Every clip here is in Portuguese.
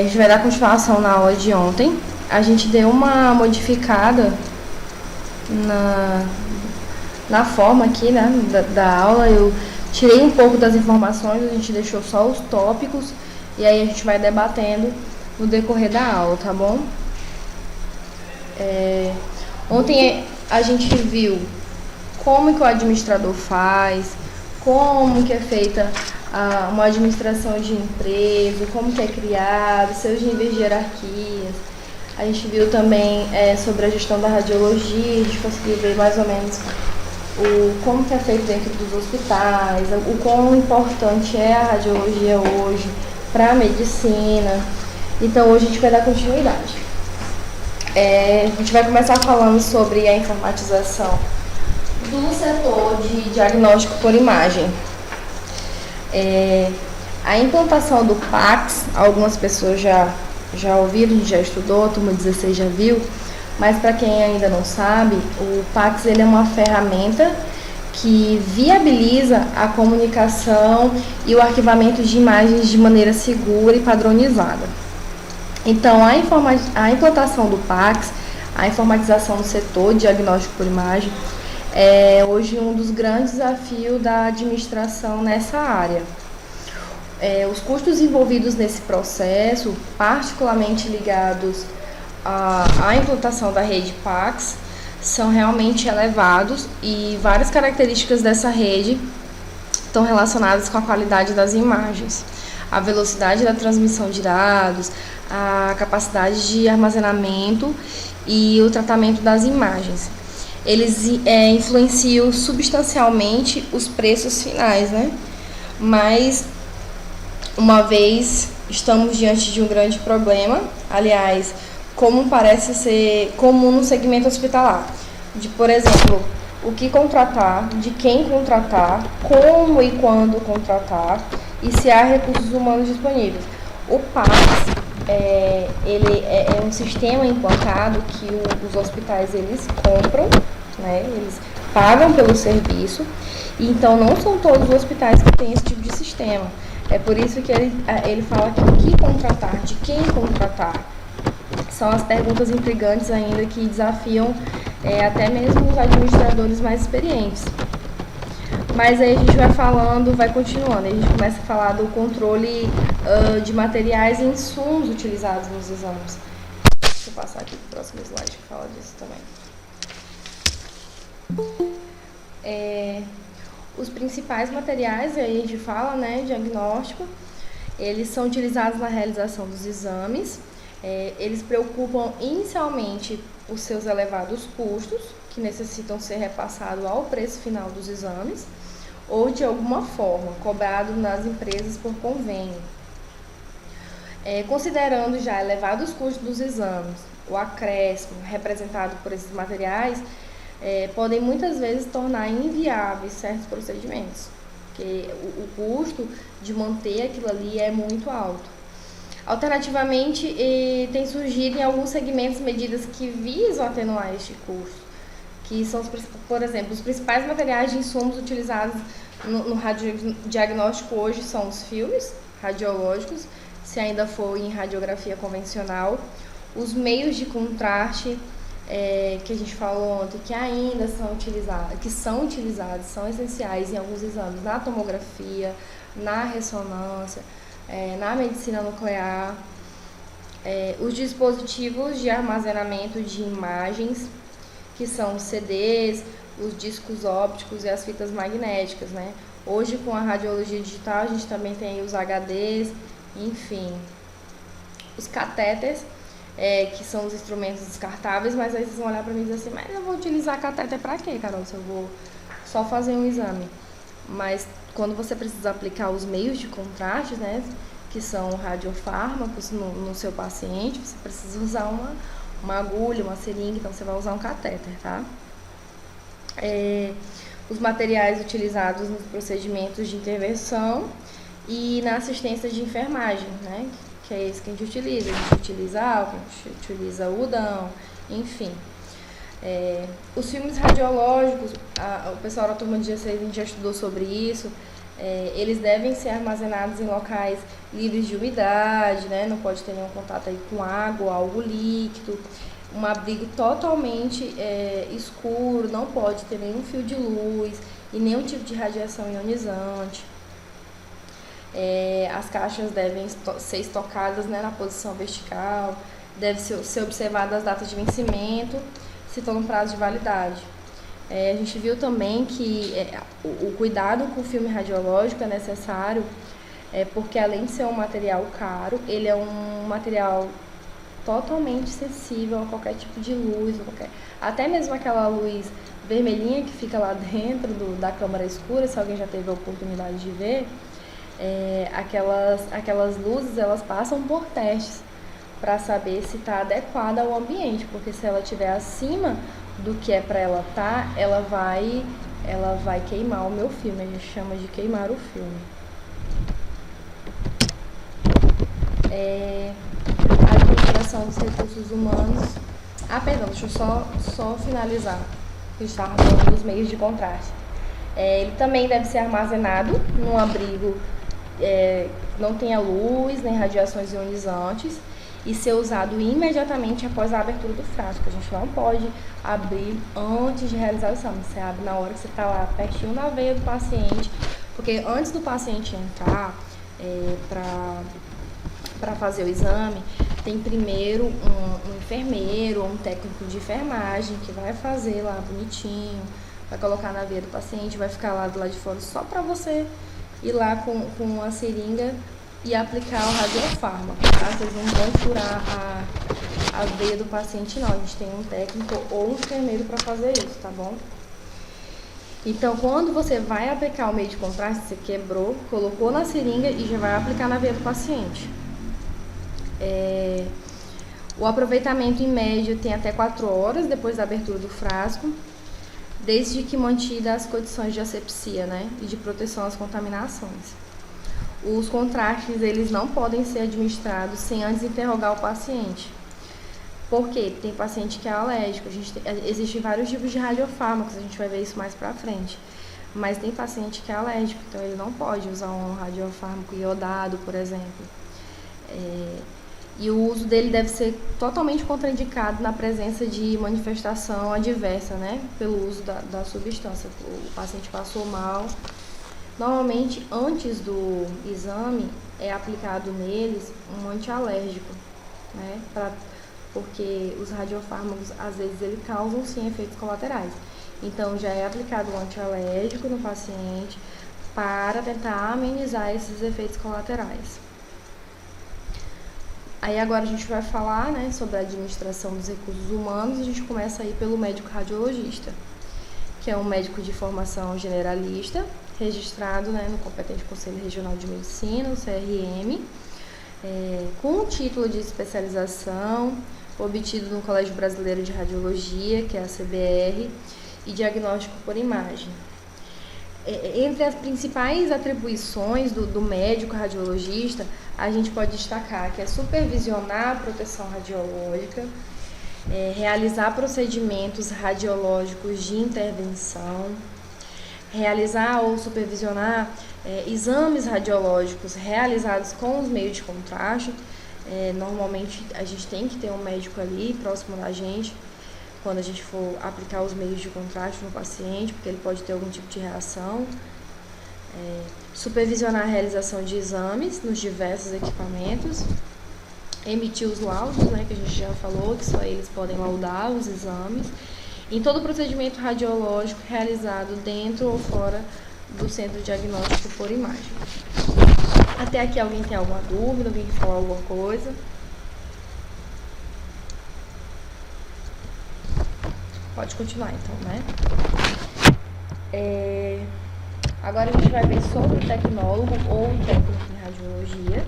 gente vai dar continuação na aula de ontem. A gente deu uma modificada na forma aqui, né, da aula. Eu tirei um pouco das informações, a gente deixou só os tópicos e aí a gente vai debatendo no decorrer da aula, tá bom? Ontem a gente viu como que o administrador faz, como que é feita uma administração de empresa, como que é criado, seus níveis de hierarquias. A gente viu também sobre a gestão da radiologia, a gente conseguiu ver mais ou menos como que é feito dentro dos hospitais, o quão importante é a radiologia hoje para a medicina. Então hoje a gente vai dar continuidade. A gente vai começar falando sobre a informatização do setor de diagnóstico por imagem. A implantação do PACS, algumas pessoas já ouviram, já estudou, a turma 16 já viu, mas para quem ainda não sabe, o PACS ele é uma ferramenta que viabiliza a comunicação e o arquivamento de imagens de maneira segura e padronizada. Então, a implantação do PACS, a informatização do setor de diagnóstico por imagem, é hoje um dos grandes desafios da administração nessa área. Os custos envolvidos nesse processo, particularmente ligados à implantação da rede PACS, são realmente elevados e várias características dessa rede estão relacionadas com a qualidade das imagens, a velocidade da transmissão de dados, a capacidade de armazenamento e o tratamento das imagens. Eles influenciam substancialmente os preços finais, né? Mas, uma vez, estamos diante de um grande problema, aliás, como parece ser comum no segmento hospitalar, de, por exemplo, o que contratar, de quem contratar, como e quando contratar e se há recursos humanos disponíveis. O PACS, ele é um sistema implantado que os hospitais eles compram, né, eles pagam pelo serviço, e então não são todos os hospitais que têm esse tipo de sistema. É por isso que ele fala que o que contratar, de quem contratar, são as perguntas intrigantes ainda que desafiam até mesmo os administradores mais experientes. Mas aí a gente vai falando, vai continuando, a gente começa a falar do controle de materiais e insumos utilizados nos exames. Deixa eu passar aqui para o próximo slide que fala disso também. Os principais materiais, aí a gente fala, né, diagnóstico, eles são utilizados na realização dos exames. Eles preocupam inicialmente os seus elevados custos, que necessitam ser repassados ao preço final dos exames, ou de alguma forma, cobrado nas empresas por convênio. Considerando já elevados custos dos exames, o acréscimo representado por esses materiais, podem muitas vezes tornar inviáveis certos procedimentos, porque o custo de manter aquilo ali é muito alto. Alternativamente, tem surgido em alguns segmentos medidas que visam atenuar este custo, que são, por exemplo, os principais materiais de insumos utilizados no radiodiagnóstico hoje são os filmes radiológicos, se ainda for em radiografia convencional, os meios de contraste, que a gente falou ontem, que ainda são utilizados, são essenciais em alguns exames, na tomografia, na ressonância, na medicina nuclear, os dispositivos de armazenamento de imagens, que são os CDs, os discos ópticos e as fitas magnéticas, né? Hoje, com a radiologia digital, a gente também tem os HDs, enfim. Os catéteres, que são os instrumentos descartáveis, mas aí vocês vão olhar para mim e dizer assim, mas eu vou utilizar catéter para quê, Carol, se eu vou só fazer um exame? Mas quando você precisa aplicar os meios de contraste, né, que são radiofármacos no seu paciente, você precisa usar uma agulha, uma seringa, então você vai usar um catéter, tá? Os materiais utilizados nos procedimentos de intervenção e na assistência de enfermagem, né, que é esse que a gente utiliza. A gente utiliza álcool, a gente utiliza algodão, enfim. Os filmes radiológicos, o pessoal da turma de 16 a gente já estudou sobre isso, Eles devem ser armazenados em locais livres de umidade, né? Não pode ter nenhum contato aí com água, algo líquido. Um abrigo totalmente escuro, não pode ter nenhum fio de luz e nenhum tipo de radiação ionizante. As caixas devem ser estocadas, né, na posição vertical, deve ser observadas as datas de vencimento, se estão no prazo de validade. A gente viu também que o cuidado com o filme radiológico é necessário, porque além de ser um material caro, ele é um material totalmente sensível a qualquer tipo de luz, até mesmo aquela luz vermelhinha que fica lá dentro da câmara escura, se alguém já teve a oportunidade de ver, aquelas luzes elas passam por testes para saber se está adequada ao ambiente, porque se ela estiver acima do que é para ela estar, ela vai queimar o meu filme, a gente chama de queimar o filme. A administração dos recursos humanos. Perdão, deixa eu só finalizar. A gente estava falando dos meios de contraste. Ele também deve ser armazenado num abrigo que não tenha luz nem radiações ionizantes e ser usado imediatamente após a abertura do frasco. A gente não pode abrir antes de realizar o exame. Você abre na hora que você está lá pertinho da veia do paciente, porque antes do paciente entrar para fazer o exame, tem primeiro um enfermeiro ou um técnico de enfermagem que vai fazer lá bonitinho, vai colocar na veia do paciente, vai ficar lá do lado de fora só para você ir lá com a seringa e aplicar o radiofármaco, tá? Vocês não vão furar a veia do paciente, não. A gente tem um técnico ou um enfermeiro para fazer isso, tá bom? Então, quando você vai aplicar o meio de contraste, você quebrou, colocou na seringa e já vai aplicar na veia do paciente. O aproveitamento em média tem até 4 horas depois da abertura do frasco, desde que mantidas as condições de asepsia, né, e de proteção às contaminações. Os contrastes, eles não podem ser administrados sem antes interrogar o paciente. Por quê? Tem paciente que é alérgico, existem vários tipos de radiofármacos, a gente vai ver isso mais pra frente. Mas tem paciente que é alérgico, então ele não pode usar um radiofármaco iodado, por exemplo. E o uso dele deve ser totalmente contraindicado na presença de manifestação adversa, né? Pelo uso da substância. O paciente passou mal. Normalmente, antes do exame, é aplicado neles um antialérgico, né? Porque os radiofármacos, às vezes, eles causam, sim, efeitos colaterais. Então, já é aplicado um antialérgico no paciente para tentar amenizar esses efeitos colaterais. Aí agora a gente vai falar, né, sobre a administração dos recursos humanos. A gente começa aí pelo médico radiologista, que é um médico de formação generalista, registrado, né, no competente Conselho Regional de Medicina, o CRM, com um título de especialização, obtido no Colégio Brasileiro de Radiologia, que é a CBR, e diagnóstico por imagem. Entre as principais atribuições do médico radiologista, a gente pode destacar que é supervisionar a proteção radiológica, realizar procedimentos radiológicos de intervenção, realizar ou supervisionar exames radiológicos realizados com os meios de contraste. Normalmente a gente tem que ter um médico ali próximo da gente quando a gente for aplicar os meios de contraste no paciente, porque ele pode ter algum tipo de reação. Supervisionar a realização de exames nos diversos equipamentos, emitir os laudos, né, que a gente já falou, que só eles podem laudar os exames, em todo procedimento radiológico realizado dentro ou fora do centro diagnóstico por imagem. Até aqui alguém tem alguma dúvida, alguém quer falar alguma coisa? Pode continuar então, né? Agora a gente vai ver sobre o tecnólogo ou o técnico em radiologia,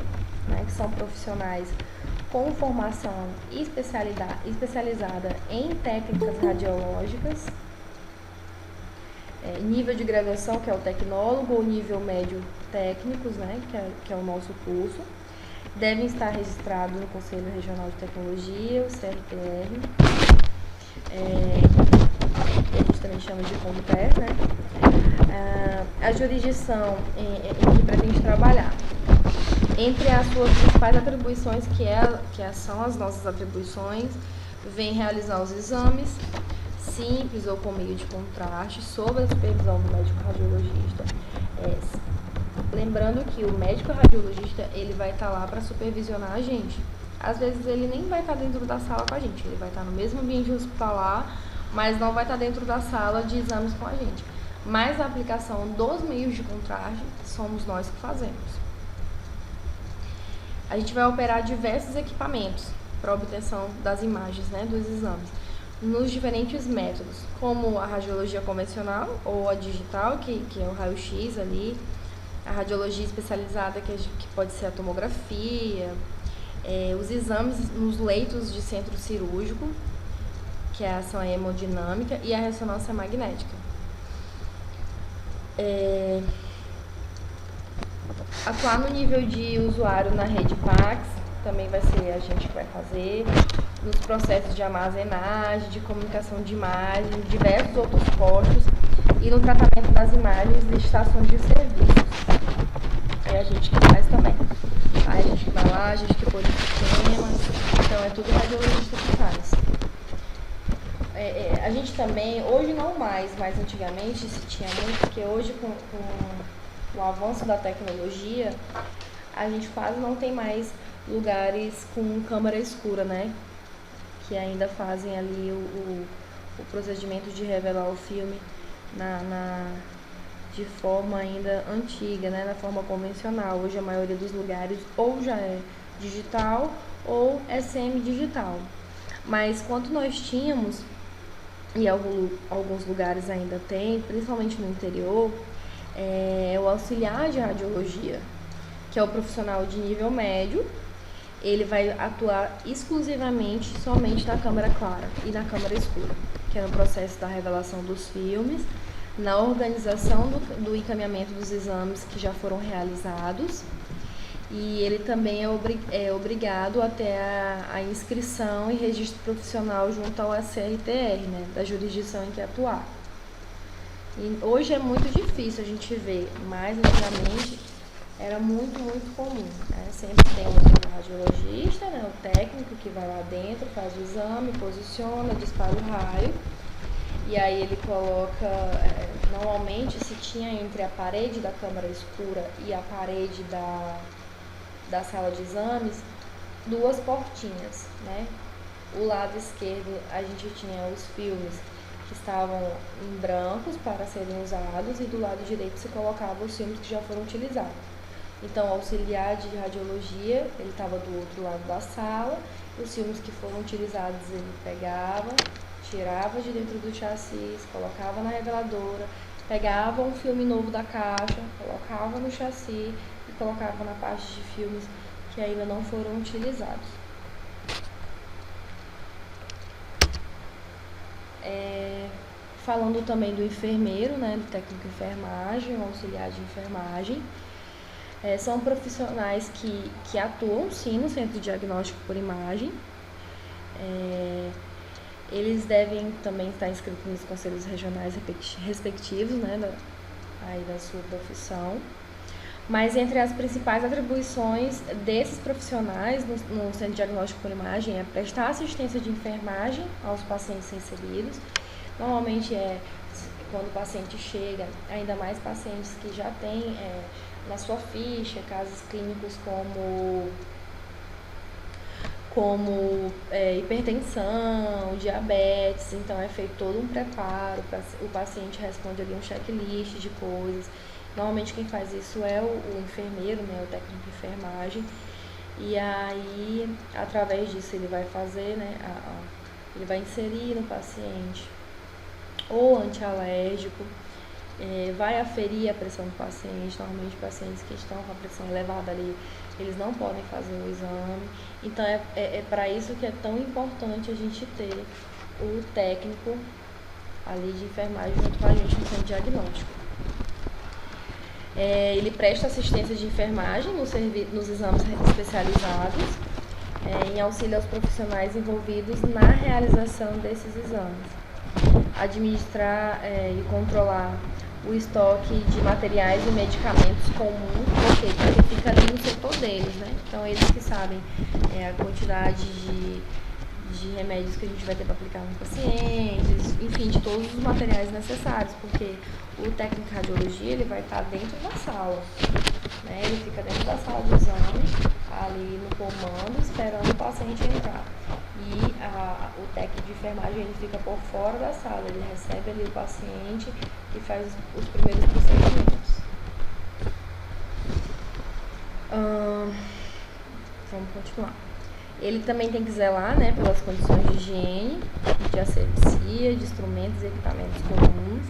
né, que são profissionais com formação especializada em técnicas radiológicas, nível de graduação, que é o tecnólogo, ou nível médio técnicos, né, que é o nosso curso, devem estar registrados no Conselho Regional de Tecnologia, o CRTR. que a gente também chama de CONTRAS, né? A jurisdição em que pretende trabalhar. Entre as suas principais atribuições, que são as nossas atribuições, vem realizar os exames, simples ou com meio de contraste, sob a supervisão do médico radiologista. Lembrando que o médico radiologista, ele vai estar lá para supervisionar a gente. Às vezes ele nem vai estar dentro da sala com a gente, ele vai estar no mesmo ambiente hospitalar, mas não vai estar dentro da sala de exames com a gente. Mas a aplicação dos meios de contraste somos nós que fazemos. A gente vai operar diversos equipamentos para obtenção das imagens, né, dos exames, nos diferentes métodos, como a radiologia convencional ou a digital, que é o raio-x ali, a radiologia especializada, que pode ser a tomografia, os exames nos leitos de centro cirúrgico, que é a ação hemodinâmica, e a ressonância magnética. Atuar no nível de usuário na rede PACS também vai ser a gente que vai fazer, nos processos de armazenagem, de comunicação de imagem, diversos outros postos, e no tratamento das imagens de estações de serviços. É a gente que faz também. Aí a gente que vai lá, a gente que põe no sistema, então é tudo radiologista que faz. A gente também, hoje não mais, mas antigamente se tinha muito, porque hoje com o avanço da tecnologia, a gente quase não tem mais lugares com câmera escura, né? Que ainda fazem ali o procedimento de revelar o filme de forma ainda antiga, né? Na forma convencional. Hoje a maioria dos lugares ou já é digital ou é semi-digital. Mas quanto nós tínhamos, e alguns lugares ainda tem, principalmente no interior, o auxiliar de radiologia, que é o profissional de nível médio. Ele vai atuar exclusivamente somente na câmera clara e na câmera escura, que é no processo da revelação dos filmes, na organização do encaminhamento dos exames que já foram realizados, e ele também é obrigado a ter a inscrição e registro profissional junto ao ACRTR, né, da jurisdição em que atuar. E hoje é muito difícil a gente ver, mas antigamente era muito, muito comum, né? Sempre tem um radiologista, né, o técnico que vai lá dentro, faz o exame, posiciona, dispara o raio, e aí ele coloca, normalmente se tinha entre a parede da câmara escura e a parede da sala de exames, duas portinhas, né? O lado esquerdo a gente tinha os filmes que estavam em brancos para serem usados, e do lado direito se colocava os filmes que já foram utilizados. Então, o auxiliar de radiologia, ele estava do outro lado da sala, e os filmes que foram utilizados ele pegava, tirava de dentro do chassi, colocava na reveladora, pegava um filme novo da caixa, colocava no chassi e colocava na parte de filmes que ainda não foram utilizados. Falando também do enfermeiro, né, do técnico de enfermagem, o auxiliar de enfermagem. São profissionais que atuam sim no centro de diagnóstico por imagem. Eles devem também estar inscritos nos conselhos regionais respectivos, né, da sua profissão. Mas entre as principais atribuições desses profissionais no centro de diagnóstico por imagem é prestar assistência de enfermagem aos pacientes recebidos. Normalmente quando o paciente chega, ainda mais pacientes que já têm na sua ficha casos clínicos como hipertensão, diabetes, então é feito todo um preparo, o paciente responde ali um checklist de coisas. Normalmente quem faz isso é o enfermeiro, né, o técnico de enfermagem, e aí através disso ele vai fazer, né, ele vai inserir no paciente o antialérgico, vai aferir a pressão do paciente. Normalmente pacientes que estão com a pressão elevada ali, eles não podem fazer o exame. Então é para isso que é tão importante a gente ter o técnico ali de enfermagem junto com a gente no centro diagnóstico. Ele presta assistência de enfermagem nos exames especializados, em auxílio aos profissionais envolvidos na realização desses exames. administrar e controlar o estoque de materiais e medicamentos comuns, porque fica ali no setor deles, né? Então eles que sabem a quantidade de remédios que a gente vai ter para aplicar nos pacientes, enfim, de todos os materiais necessários, porque o técnico de radiologia ele vai estar dentro da sala, né? Ele fica dentro da sala de exame, ali no comando, esperando o paciente entrar. E o técnico de enfermagem ele fica por fora da sala, ele recebe ali o paciente e faz os primeiros procedimentos. Vamos continuar. Ele também tem que zelar, né, pelas condições de higiene, de asepsia, de instrumentos e equipamentos comuns.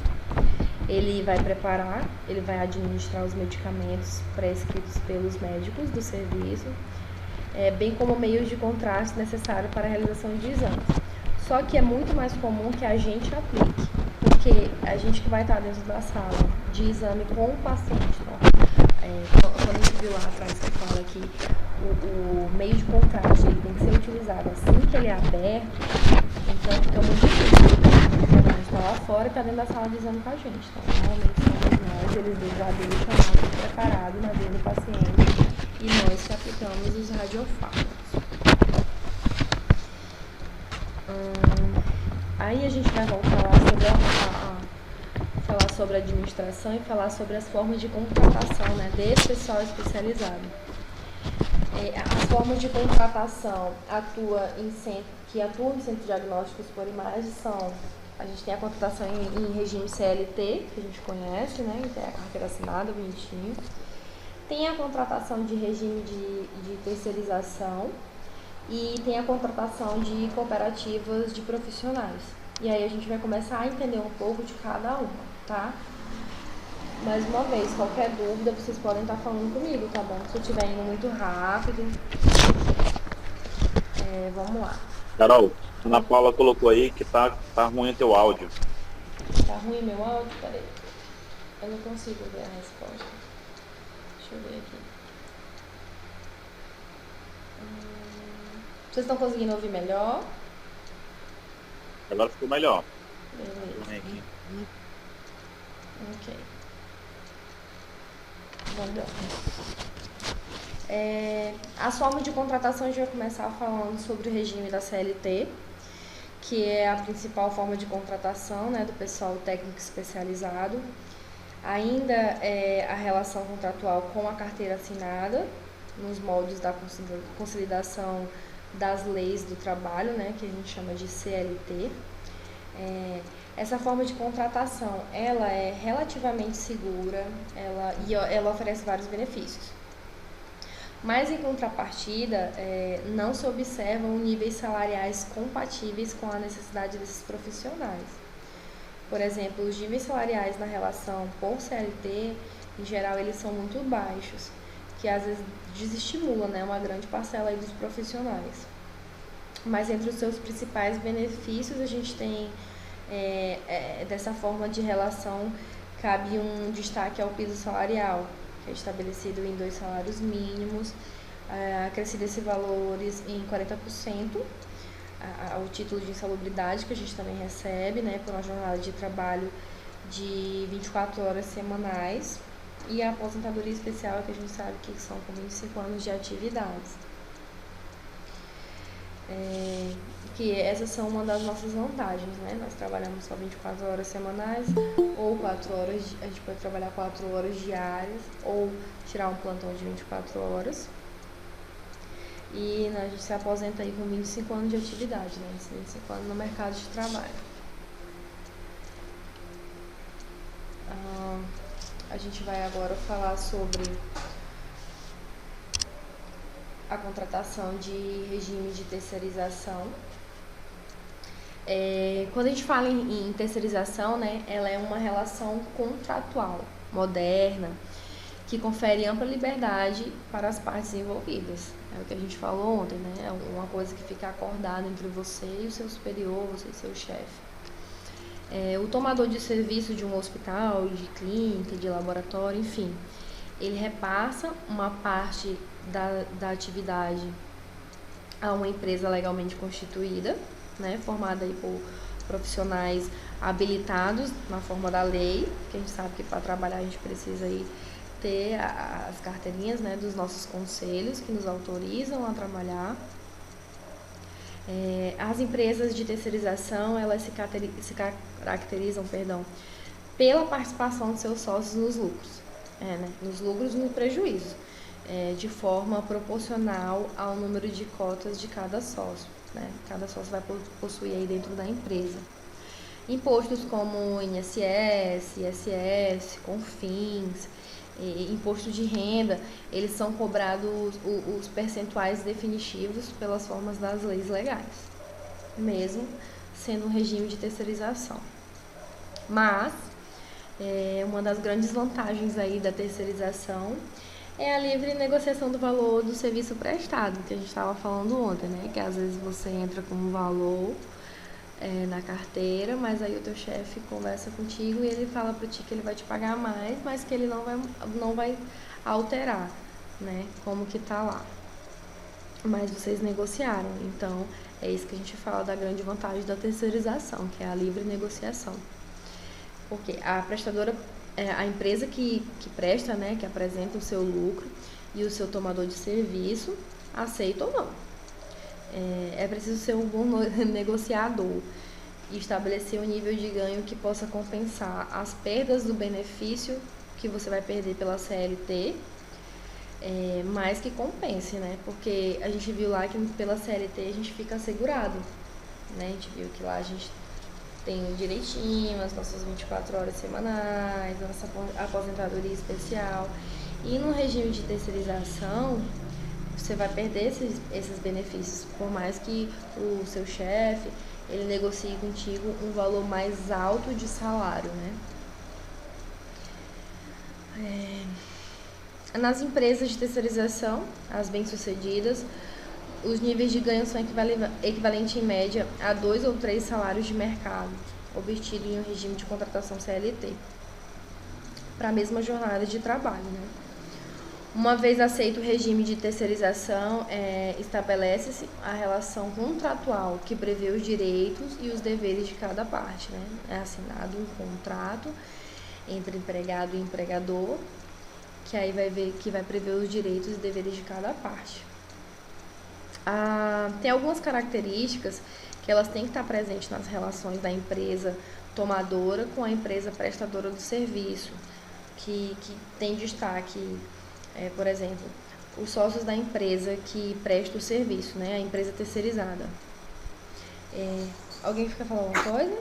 Ele vai preparar, ele vai administrar os medicamentos prescritos pelos médicos do serviço, bem como meios de contraste necessários para a realização de exames. Só que é muito mais comum que a gente aplique, porque a gente que vai estar dentro da sala de exame com o paciente, quando a gente viu lá atrás que fala que o meio de contraste ele tem que ser utilizado assim que ele é aberto, então fica muito difícil. A gente está lá fora e está dentro da sala de exame com a gente. Então, normalmente somos nós, eles já deixam lá tudo preparado na vida do paciente e nós que aplicamos os radiofármacos. Aí a gente vai voltar lá falar sobre a administração e falar sobre as formas de contratação, né, desse pessoal especializado. As formas de contratação que atuam em centros diagnósticos por imagem são: a gente tem a contratação em regime CLT, que a gente conhece, né, tem a carteira assinada, bonitinho. Tem a contratação de regime de terceirização e tem a contratação de cooperativas de profissionais. E aí a gente vai começar a entender um pouco de cada uma, tá? Mais uma vez, qualquer dúvida, vocês podem estar falando comigo, tá bom? Se eu estiver indo muito rápido. Vamos lá. Carol, a Ana Paula colocou aí que tá ruim o teu áudio. Tá ruim meu áudio? Peraí. Eu não consigo ver a resposta. Deixa eu ver aqui. Vocês estão conseguindo ouvir melhor? Agora ficou melhor. Beleza. Ok. Vamos lá. As formas de contratação, a gente vai começar falando sobre o regime da CLT, que é a principal forma de contratação, né, do pessoal técnico especializado. Ainda a relação contratual com a carteira assinada, nos moldes da consolidação das leis do trabalho, né, que a gente chama de CLT. Essa forma de contratação, ela é relativamente segura, ela oferece vários benefícios. Mas, em contrapartida, não se observam níveis salariais compatíveis com a necessidade desses profissionais. Por exemplo, os níveis salariais na relação por CLT, em geral, eles são muito baixos, que às vezes desestimulam, né, uma grande parcela aí dos profissionais. Mas entre os seus principais benefícios, a gente tem, dessa forma de relação, cabe um destaque ao piso salarial, que é estabelecido em 2 salários mínimos, acrescido esses valores em 40%, o título de insalubridade que a gente também recebe, né, por uma jornada de trabalho de 24 horas semanais, e a aposentadoria especial, que a gente sabe que são com 25 anos de atividades. Que essas são uma das nossas vantagens, né? Nós trabalhamos só 24 horas semanais, ou 4 horas, a gente pode trabalhar 4 horas diárias, ou tirar um plantão de 24 horas. E a gente se aposenta aí com 25 anos de atividade, né? 25 anos no mercado de trabalho. A gente vai agora falar sobre a contratação de regime de terceirização. Quando a gente fala em terceirização, né, ela é uma relação contratual, moderna, que confere ampla liberdade para as partes envolvidas. É o que a gente falou ontem, né? É uma coisa que fica acordada entre você e o seu superior, você e seu chefe. O tomador de serviço de um hospital, de clínica, de laboratório, enfim, ele repassa uma parte da atividade a uma empresa legalmente constituída, né, formada aí profissionais habilitados na forma da lei, porque a gente sabe que para trabalhar a gente precisa aí ter as carteirinhas, né, dos nossos conselhos que nos autorizam a trabalhar. As empresas de terceirização, elas se caracterizam, pela participação de seus sócios nos lucros, nos lucros e no prejuízo, de forma proporcional ao número de cotas de cada sócio, né? Cada sócio vai possuir aí dentro da empresa. Impostos como INSS, ISS, CONFINS, imposto de renda, eles são cobrados os percentuais definitivos pelas formas das leis legais, mesmo sendo um regime de terceirização. Mas uma das grandes vantagens aí da terceirização é a livre negociação do valor do serviço prestado, que a gente estava falando ontem, né? Que às vezes você entra com um valor na carteira, mas aí o teu chefe conversa contigo e ele fala para ti que ele vai te pagar mais, mas que ele não vai alterar, né? Como que tá lá. Mas vocês negociaram, então é isso que a gente fala da grande vantagem da terceirização, que é a livre negociação. Porque a prestadora, a empresa que presta, né, que apresenta o seu lucro e o seu tomador de serviço, aceita ou não. É preciso ser um bom negociador e estabelecer um nível de ganho que possa compensar as perdas do benefício que você vai perder pela CLT, mas que compense, né? Porque a gente viu lá que pela CLT a gente fica assegurado, né? A gente viu que lá a gente tem direitinho as nossas 24 horas semanais, nossa aposentadoria especial. E no regime de terceirização, você vai perder esses benefícios, por mais que o seu chefe ele negocie contigo um valor mais alto de salário, né? Nas empresas de terceirização, as bem-sucedidas, os níveis de ganho são equivalentes em média a 2 ou 3 salários de mercado, obtido em um regime de contratação CLT, para a mesma jornada de trabalho, né? Uma vez aceito o regime de terceirização, estabelece-se a relação contratual que prevê os direitos e os deveres de cada parte, né? É assinado um contrato entre empregado e empregador, que aí vai prever os direitos e deveres de cada parte. Tem algumas características que elas têm que estar presentes nas relações da empresa tomadora com a empresa prestadora do serviço, que tem destaque. Por exemplo, os sócios da empresa que presta o serviço, né? A empresa terceirizada. Alguém fica falando alguma coisa?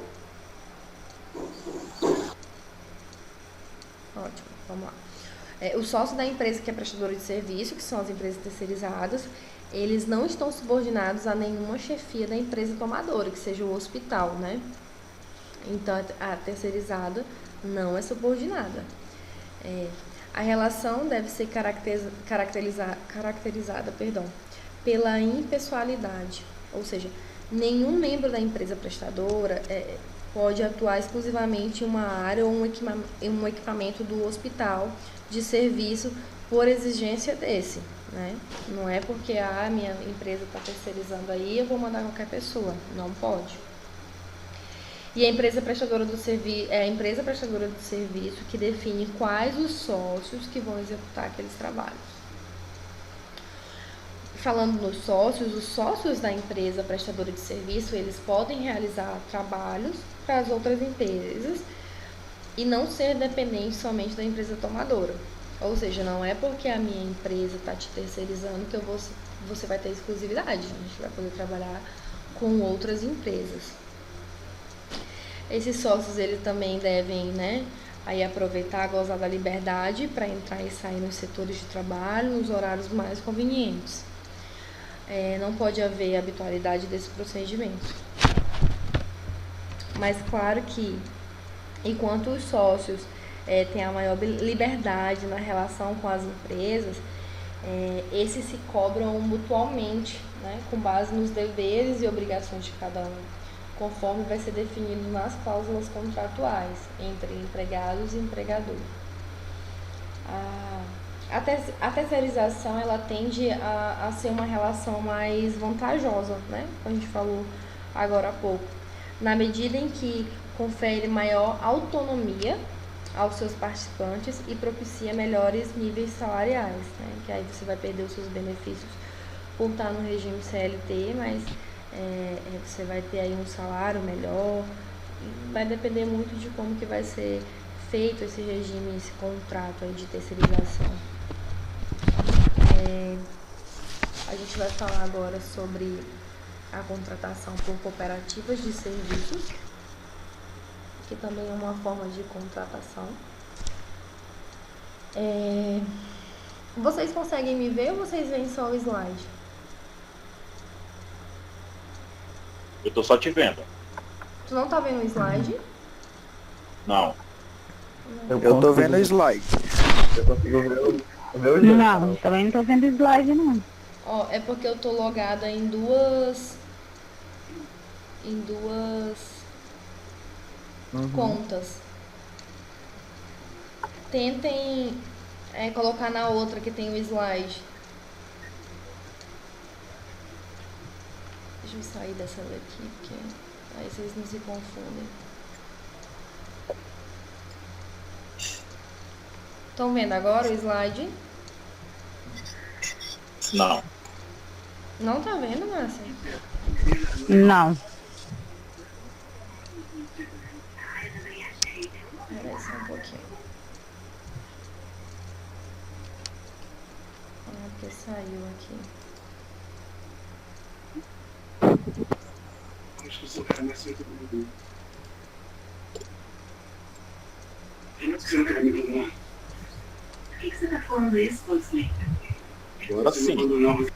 Ótimo, vamos lá. Os sócios da empresa que é prestadora de serviço, que são as empresas terceirizadas, eles não estão subordinados a nenhuma chefia da empresa tomadora, que seja o hospital, né? Então, a terceirizada não é subordinada. A relação deve ser caracterizada pela impessoalidade, ou seja, nenhum membro da empresa prestadora pode atuar exclusivamente em uma área ou em um equipamento do hospital de serviço por exigência desse, né? Não é porque a minha empresa está terceirizando aí, eu vou mandar qualquer pessoa, não pode. E a empresa prestadora do serviço é a empresa prestadora do serviço que define quais os sócios que vão executar aqueles trabalhos. Falando nos sócios, os sócios da empresa prestadora de serviço, eles podem realizar trabalhos para as outras empresas e não ser dependente somente da empresa tomadora. Ou seja, não é porque a minha empresa está te terceirizando que você vai ter exclusividade. A gente vai poder trabalhar com outras empresas. Esses sócios, eles também devem, né, aí aproveitar, gozar da liberdade para entrar e sair nos setores de trabalho, nos horários mais convenientes. Não pode haver habitualidade desse procedimento. Mas claro que, enquanto os sócios têm a maior liberdade na relação com as empresas, esses se cobram mutualmente, né, com base nos deveres e obrigações de cada um, conforme vai ser definido nas cláusulas contratuais entre empregados e empregador. A terceirização, ela tende a ser uma relação mais vantajosa, né? Como a gente falou agora há pouco. na medida em que confere maior autonomia aos seus participantes e propicia melhores níveis salariais, né? Que aí você vai perder os seus benefícios por estar no regime CLT, mas você vai ter aí um salário melhor. Vai depender muito de como que vai ser feito esse regime, esse contrato aí de terceirização. A gente vai falar agora sobre a contratação por cooperativas de serviços, que também é uma forma de contratação. Vocês conseguem me ver ou vocês veem só o slide? Eu tô só te vendo. Tu não tá vendo o slide? Não. Eu tô vendo o slide. Eu consigo ver o meu jeito. Não, também não tô vendo slide, não. Ó, é porque eu tô logada em duas contas. Tentem colocar na outra que tem o slide. Deixa eu sair dessa daqui, porque aí vocês não se confundem. Estão vendo agora o slide? Não. Não tá vendo, Márcia? Não. Peraí só um pouquinho. Porque saiu aqui. Acho que o seu cara mais certo do mundo. Você não quer me abandonar? Por que você tá falando isso, Wesley? Agora Você me sim. abandonou.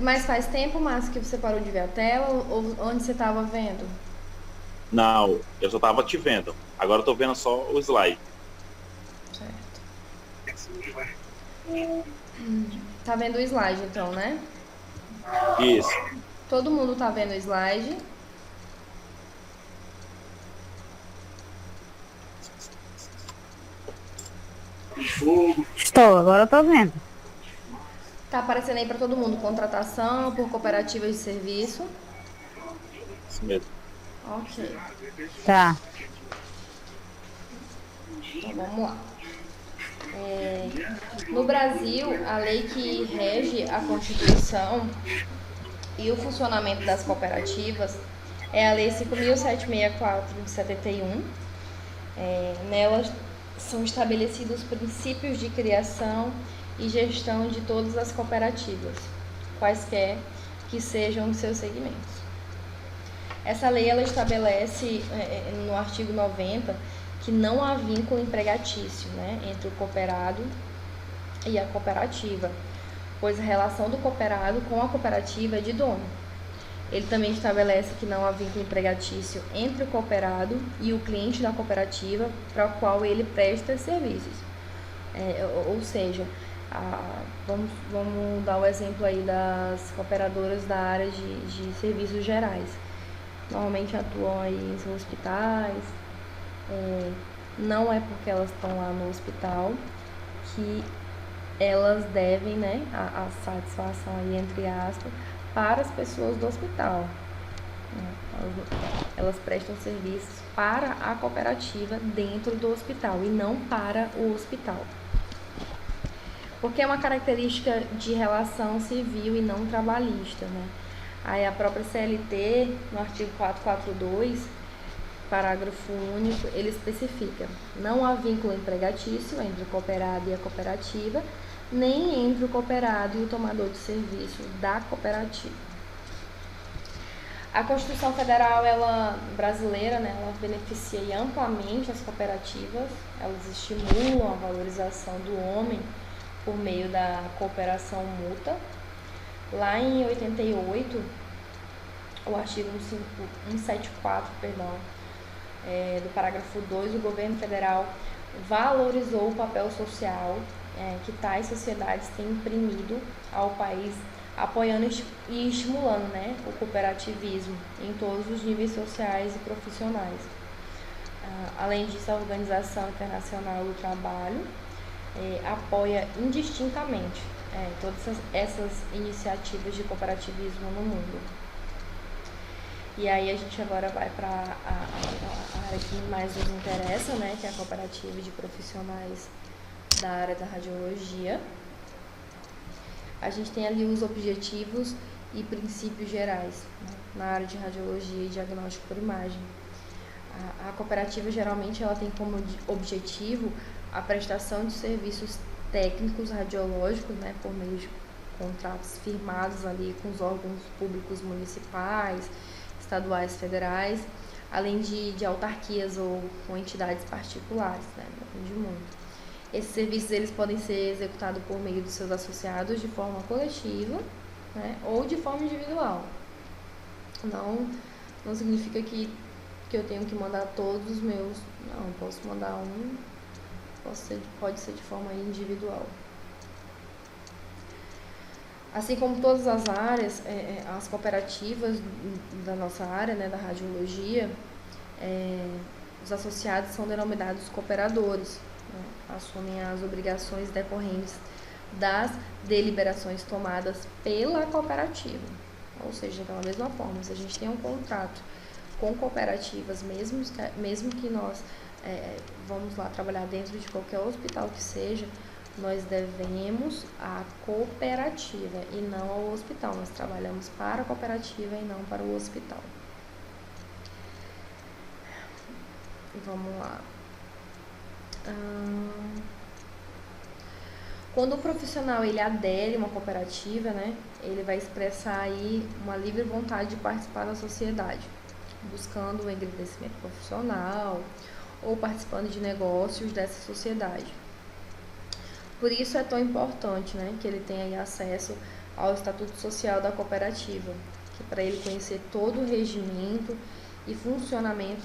Mas faz tempo, Márcia, que você parou de ver a tela ou onde você tava vendo? Não, eu só tava te vendo. Agora eu tô vendo só o slide. Certo. Tá vendo o slide então, né? Isso. Todo mundo tá vendo o slide? Fogo. Estou, agora eu tô vendo. Tá aparecendo aí pra todo mundo, contratação por cooperativas de serviço. Isso mesmo. Ok, Tá. então vamos lá. No Brasil, a lei que rege a Constituição e o funcionamento das cooperativas é a Lei 5.764 de 71. Nela são estabelecidos os princípios de criação e gestão de todas as cooperativas, quaisquer que sejam os seus segmentos. Essa lei ela estabelece no artigo 90 que não há vínculo empregatício, né, entre o cooperado e a cooperativa, pois a relação do cooperado com a cooperativa é de dono. Ele também estabelece que não há vínculo empregatício entre o cooperado e o cliente da cooperativa para o qual ele presta serviços. Ou seja, vamos dar o exemplo aí das cooperadoras da área de serviços gerais. Normalmente atuam aí em hospitais. Não é porque elas estão lá no hospital que elas devem, né, a satisfação aí, entre aspas, para as pessoas do hospital. Elas prestam serviços para a cooperativa dentro do hospital e não para o hospital. Porque é uma característica de relação civil e não trabalhista, né? Aí a própria CLT, no artigo 442, parágrafo único, ele especifica: não há vínculo empregatício entre o cooperado e a cooperativa, nem entre o cooperado e o tomador de serviço da cooperativa. A Constituição Federal brasileira, né, ela beneficia amplamente as cooperativas, elas estimulam a valorização do homem por meio da cooperação mútua. Lá em 88, o artigo 174, do parágrafo 2, o governo federal valorizou o papel social que tais sociedades têm imprimido ao país, apoiando e estimulando, né, o cooperativismo em todos os níveis sociais e profissionais. Além disso, a Organização Internacional do Trabalho apoia indistintamente todas essas iniciativas de cooperativismo no mundo. E aí a gente agora vai para a área que mais nos interessa, né, que é a cooperativa de profissionais da área da radiologia. A gente tem ali os objetivos e princípios gerais, né, na área de radiologia e diagnóstico por imagem. A cooperativa geralmente ela tem como objetivo a prestação de serviços técnicos radiológicos, né, por meio de contratos firmados ali com os órgãos públicos municipais, estaduais, federais, além de autarquias ou com entidades particulares, né, depende muito. Esses serviços eles podem ser executados por meio dos seus associados de forma coletiva, né, ou de forma individual. Não significa que eu tenho que mandar todos os meus, não, posso mandar um, pode ser de forma individual. Assim como todas as áreas, as cooperativas da nossa área, né, da radiologia, os associados são denominados cooperadores, né, assumem as obrigações decorrentes das deliberações tomadas pela cooperativa. Ou seja, da mesma forma, se a gente tem um contrato com cooperativas, mesmo que nós vamos lá trabalhar dentro de qualquer hospital que seja, nós devemos à cooperativa e não ao hospital. Nós trabalhamos para a cooperativa e não para o hospital. Vamos lá. Quando o profissional ele adere a uma cooperativa, né, ele vai expressar aí uma livre vontade de participar da sociedade, buscando o engrandecimento profissional ou participando de negócios dessa sociedade. Por isso é tão importante, né, que ele tenha aí acesso ao estatuto social da cooperativa, que para ele conhecer todo o regimento e funcionamento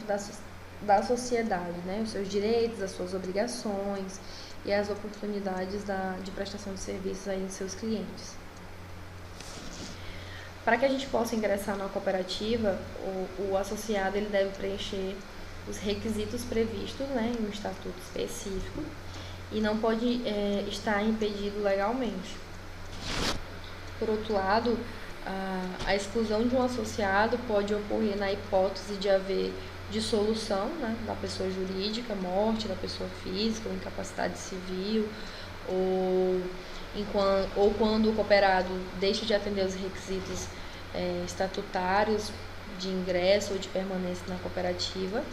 da sociedade, né, os seus direitos, as suas obrigações e as oportunidades de prestação de serviços aí em seus clientes. Para que a gente possa ingressar na cooperativa, o associado ele deve preencher os requisitos previstos, né, em um estatuto específico e não pode estar impedido legalmente. Por outro lado, a exclusão de um associado pode ocorrer na hipótese de haver dissolução, né, da pessoa jurídica, morte da pessoa física, ou incapacidade civil, ou quando o cooperado deixa de atender os requisitos estatutários de ingresso ou de permanência na cooperativa.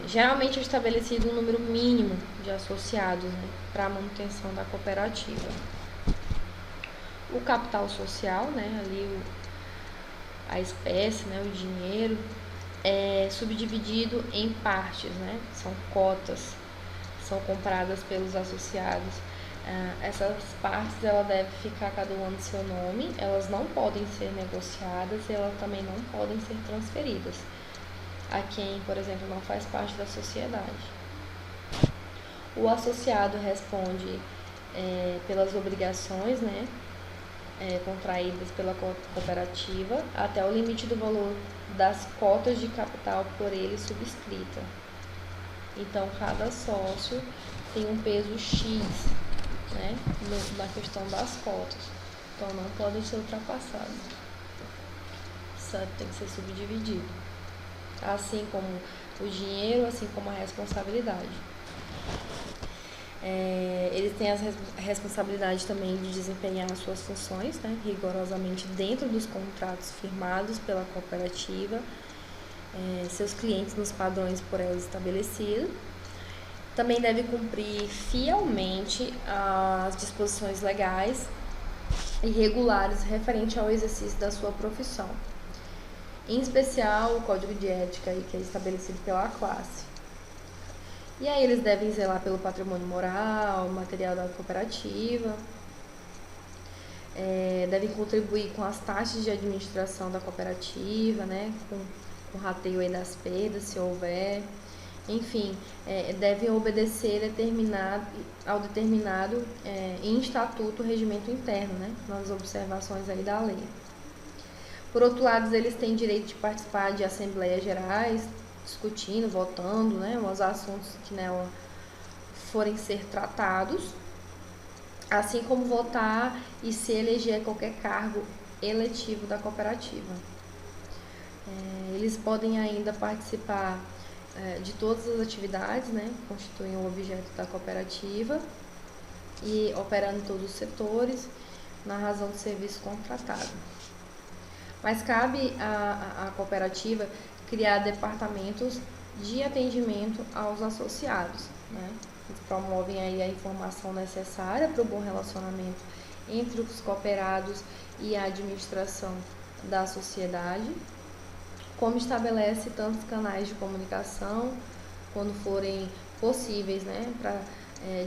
Geralmente é estabelecido um número mínimo de associados, né, para a manutenção da cooperativa. O capital social, né, ali a espécie, né, o dinheiro, é subdividido em partes, né, são cotas, são compradas pelos associados. Essas partes ela deve ficar cada uma no seu nome, elas não podem ser negociadas e elas também não podem ser transferidas a quem, por exemplo, não faz parte da sociedade. O associado responde pelas obrigações, né, contraídas pela cooperativa até o limite do valor das cotas de capital por ele subscrita. Então, cada sócio tem um peso X, né, na questão das cotas. Então, não podem ser ultrapassados. Isso tem que ser subdividido. Assim como o dinheiro, assim como a responsabilidade. Eles têm a responsabilidade também de desempenhar as suas funções, né, rigorosamente dentro dos contratos firmados pela cooperativa, seus clientes nos padrões por elas estabelecidos. Também deve cumprir fielmente as disposições legais e regulares referente ao exercício da sua profissão. Em especial, o código de ética aí, que é estabelecido pela classe. E aí eles devem zelar pelo patrimônio moral, material da cooperativa, devem contribuir com as taxas de administração da cooperativa, né, com rateio aí das perdas, se houver. Enfim, devem obedecer ao determinado em estatuto, regimento interno, né, nas observações aí da lei. Por outro lado, eles têm direito de participar de assembleias gerais, discutindo, votando, né, os assuntos que nela forem ser tratados, assim como votar e se eleger a qualquer cargo eletivo da cooperativa. Eles podem ainda participar de todas as atividades, né, que constituem o objeto da cooperativa e operando em todos os setores, na razão do serviço contratado. Mas cabe à cooperativa criar departamentos de atendimento aos associados, né? Eles promovem aí a informação necessária para o bom relacionamento entre os cooperados e a administração da sociedade, como estabelece tantos canais de comunicação, quando forem possíveis, né, para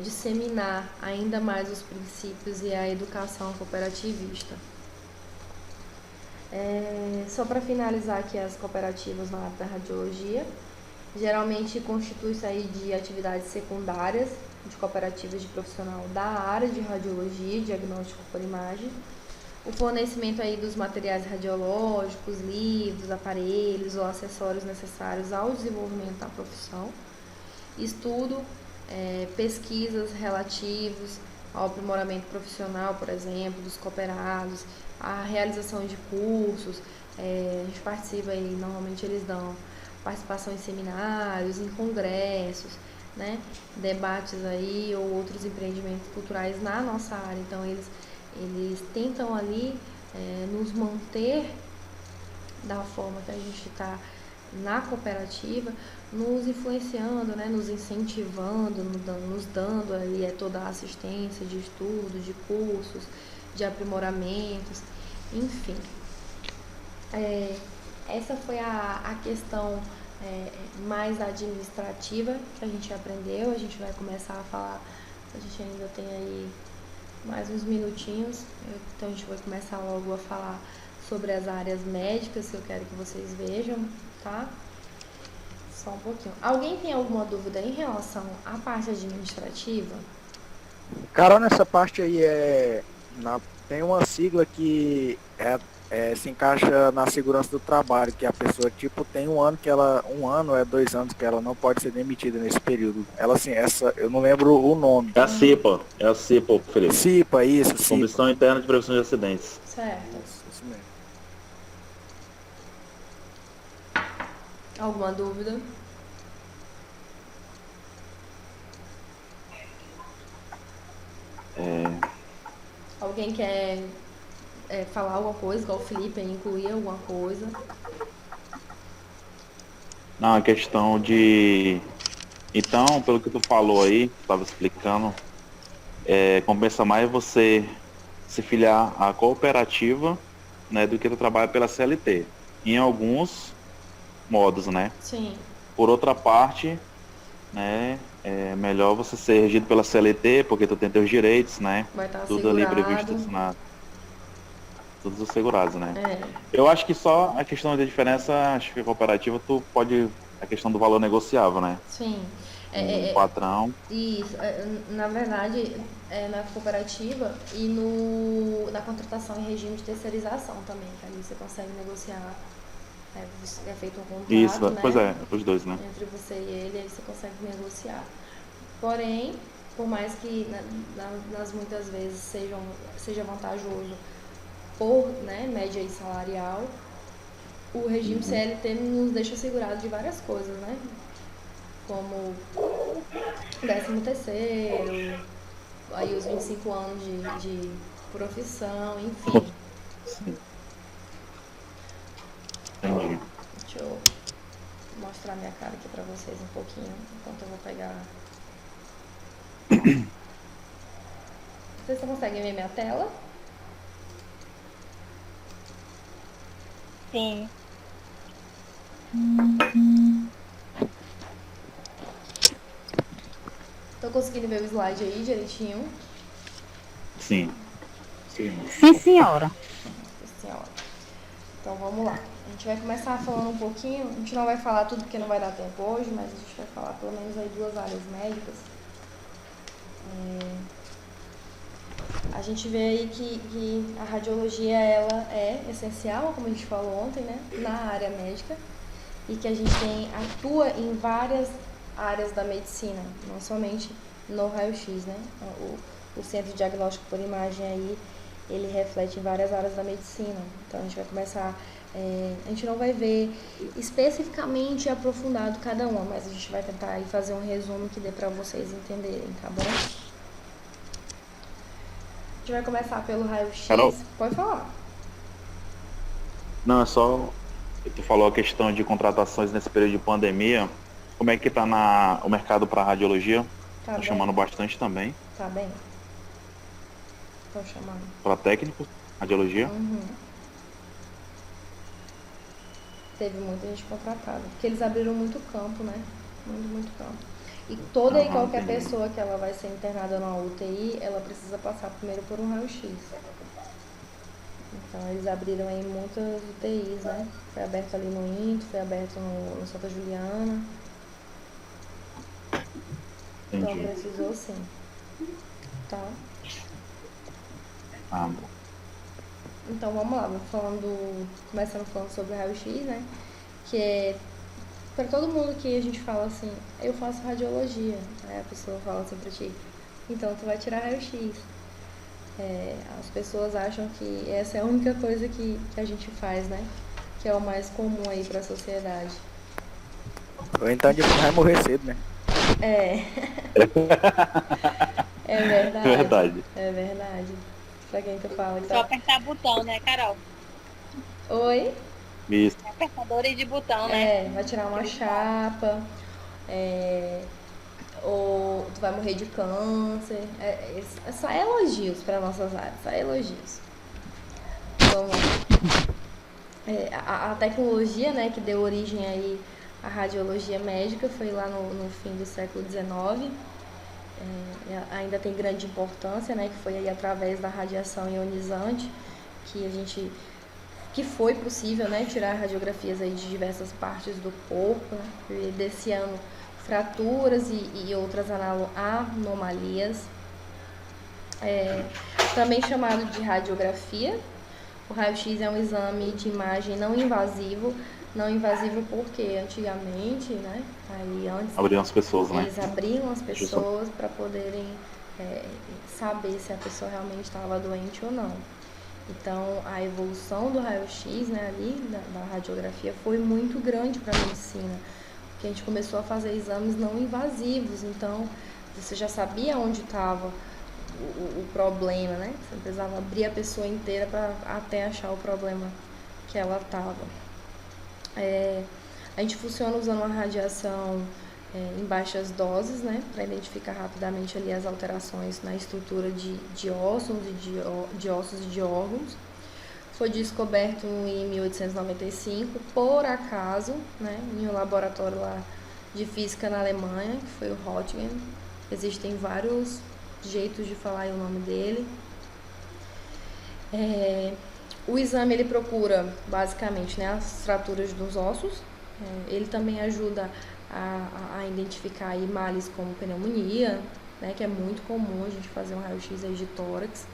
disseminar ainda mais os princípios e a educação cooperativista. Só para finalizar aqui as cooperativas na área da radiologia, geralmente constitui-se aí de atividades secundárias de cooperativas de profissional da área de radiologia e diagnóstico por imagem, o fornecimento aí dos materiais radiológicos, livros, aparelhos ou acessórios necessários ao desenvolvimento da profissão, estudo, pesquisas relativos ao aprimoramento profissional, por exemplo, dos cooperados, a realização de cursos, a gente participa aí, normalmente eles dão participação em seminários, em congressos, né, debates aí ou outros empreendimentos culturais na nossa área. Então eles tentam ali nos manter da forma que a gente está na cooperativa, nos influenciando, né, nos incentivando, nos dando ali toda a assistência de estudos, de cursos, de aprimoramentos, enfim. Essa foi a questão mais administrativa que a gente aprendeu. A gente vai começar a falar, a gente ainda tem aí mais uns minutinhos, então a gente vai começar logo a falar sobre as áreas médicas, que eu quero que vocês vejam, tá? Só um pouquinho. Alguém tem alguma dúvida em relação à parte administrativa? Carol, nessa parte aí tem uma sigla que se encaixa na segurança do trabalho, que a pessoa tem um ano 2 anos que ela não pode ser demitida nesse período. Ela assim, eu não lembro o nome. É a CIPA, Felipe. CIPA, isso, CIPA. Comissão Interna de Prevenção de Acidentes. Certo. Isso mesmo. Alguma dúvida? Alguém quer falar alguma coisa, igual o Felipe, incluir alguma coisa? Não, a questão de... Então, pelo que tu falou aí, tu estava explicando, compensa mais você se filiar à cooperativa, né, do que tu trabalha pela CLT. Em alguns modos, né? Sim. Por outra parte, né, é melhor você ser regido pela CLT, porque tu tem teus direitos, né? Vai estar tudo ali assegurado. previsto todos os segurados, né? É. Eu acho que só a questão da diferença, acho que a cooperativa a questão do valor negociável, né? Sim. O patrão. Isso. Na verdade, na cooperativa e na contratação em regime de terceirização também, que ali você consegue negociar. É feito um contrato, Isso, né? Pois os dois, né? Entre você e ele, aí você consegue negociar. Porém, por mais que nas muitas vezes seja vantajoso por, né, média e salarial, o regime CLT nos deixa segurado de várias coisas, né? Como 13º, aí os 25 anos de profissão, enfim. Sim. Entendi. Deixa eu mostrar minha cara aqui pra vocês um pouquinho, enquanto eu vou pegar... Vocês conseguem ver minha tela? Sim. Tô conseguindo ver o slide aí direitinho? Sim. Sim, senhora. Senhora. Então vamos lá. A gente vai começar falando um pouquinho, a gente não vai falar tudo porque não vai dar tempo hoje, mas a gente vai falar pelo menos aí 2 áreas médicas. A gente vê aí que a radiologia ela é essencial, como a gente falou ontem, né, na área médica, e que a gente atua em várias áreas da medicina, não somente no raio-x, né? O centro de diagnóstico por imagem aí, ele reflete em várias áreas da medicina. Então a gente vai começar, a gente não vai ver especificamente aprofundado cada uma, mas a gente vai tentar aí fazer um resumo que dê para vocês entenderem, tá bom? A gente vai começar pelo raio-x. Carol? Pode falar. Não, é só. Tu falou a questão de contratações nesse período de pandemia. Como é que tá o mercado para radiologia? Tá Tá bem? chamando bastante também. Tá bem? Estão chamando. Para técnicos, radiologia. Uhum. Teve muita gente contratada, porque eles abriram muito campo, né? Muito campo. E toda e qualquer Entendi. pessoa que ela vai ser internada na UTI, ela precisa passar primeiro por um raio-x. Então eles abriram aí muitas UTIs, né? Foi aberto ali no INTO, foi aberto no Santa Juliana. Então Entendi. precisou sim. Tá? Ah, bom. Então vamos lá, começando falando sobre o raio-x, né? Que é para todo mundo que a gente fala assim, eu faço radiologia, aí a pessoa fala assim pra ti, então tu vai tirar raio-x. As pessoas acham que essa é a única coisa que a gente faz, né? Que é o mais comum aí pra sociedade. Ou então a gente vai morrer cedo, né? É. É verdade. Verdade. É verdade. Pra quem tu fala que Só apertar botão, né, Carol? Oi? Isso. Apertadores de botão, né? Vai tirar uma chapa, ou tu vai morrer de câncer. É só elogios para nossas áreas, só elogios. Então, a tecnologia, né, que deu origem aí à radiologia médica foi lá no fim do século XIX. Ainda tem grande importância, né, que foi aí através da radiação ionizante que foi possível, né, tirar radiografias aí de diversas partes do corpo, né, evidenciando fraturas e outras anomalias. Também chamado de radiografia. O raio-x é um exame de imagem não invasivo. Não invasivo porque antigamente, né, aí antes Abriram as pessoas, né? eles abriam as pessoas para poderem saber se a pessoa realmente estava doente ou não. Então, a evolução do raio-x, né, ali, da radiografia, foi muito grande para a medicina, porque a gente começou a fazer exames não invasivos, então você já sabia onde estava o problema, né? Você não precisava abrir a pessoa inteira para até achar o problema que ela estava. A gente funciona usando uma radiação em baixas doses, né, para identificar rapidamente ali as alterações na estrutura de ossos e de órgãos. Foi descoberto em 1895, por acaso, né, em um laboratório lá de física na Alemanha, que foi o Röntgen. Existem vários jeitos de falar o nome dele. O exame ele procura basicamente, né, as fraturas dos ossos. Ele também ajuda a identificar aí males como pneumonia, né, que é muito comum a gente fazer um raio-x aí de tórax.